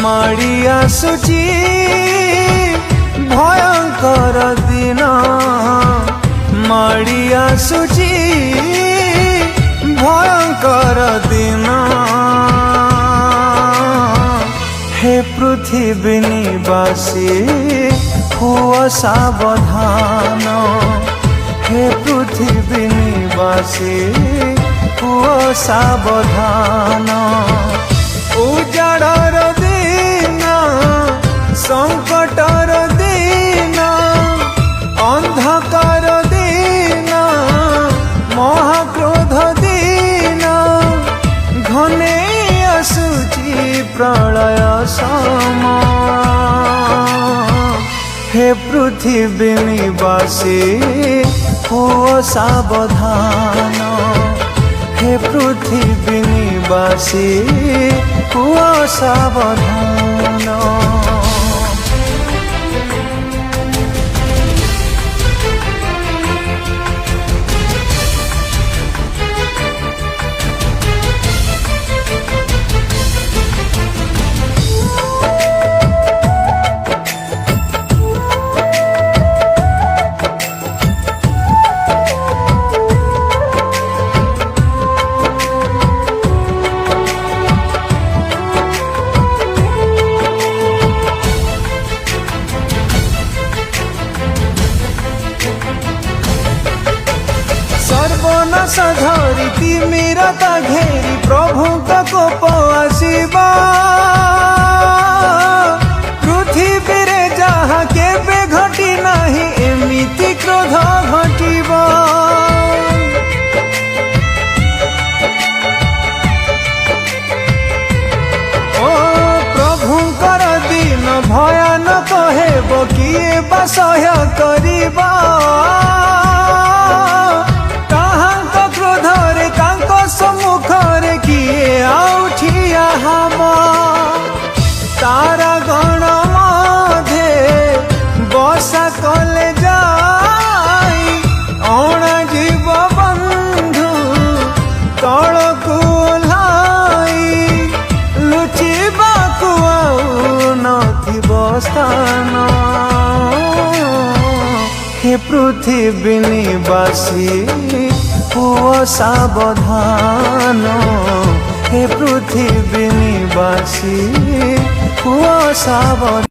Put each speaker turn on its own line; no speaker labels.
माड़ी आसुची भयंकर दिन माड़ी आसुची भयंकर दिन हे पृथ्वी निवासी हुआ सावधान हे पृथ्वी निवासी हुआ सावधान उजाड़र दिन संकटर दिन अंधकार दिन महाक्रोध दिन घने आसुची प्रलय समय हे पृथ्वी निवासी हुआ सावधान हे पृथ्वी निवासी हुआ सावधान। सर्वनाश धरी तिमिरता घेरी प्रभु कोप आसीबा पृथ्वी रे जहाँ केबे घटी नाही एमिति क्रोध घटिबा ओ प्रभुंकर दिन भयानक हेबो किए बा सह्य करिबा सम्मुखरे किए आउठिया हम तारा गण मधे बसा कले जाई अणा जीव बंधु तलकु ओह्लाई लुचिबाकु आउ नथिबो स्थान हे पृथ्वी निवासी हुआ सावधान हे पृथ्वी निवासी हुआ सावधान।